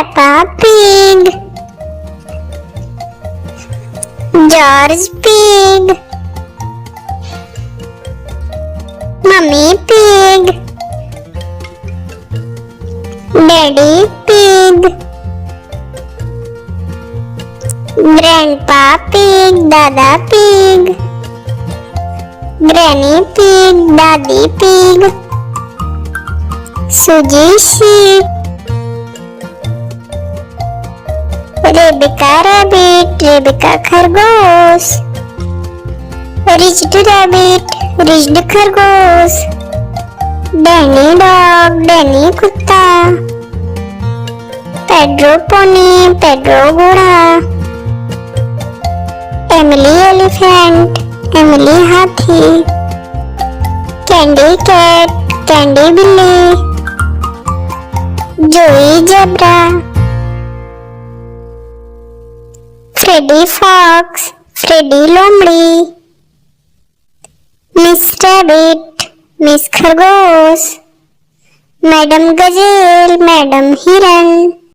Peppa Pig, George Pig, Mummy Pig, Daddy Pig, Grandpa Pig, Dada Pig, Granny Pig, Daddy Pig, Suji Sheep, Rebecca Rabbit, Rebecca खरगोश, Richard Rabbit, Richard खरगोश, Danny Dog, Danny कुत्ता, Pedro Pony, Pedro घोड़ा, Emily Elephant, Emily हाथी, Candy Cat, Candy बिल्ली, Joey Zebra, Freddy Fox, Freddy लोमड़ी, Miss Rabbit, Miss खरगोश, Madam Gazelle, Madam हिरन,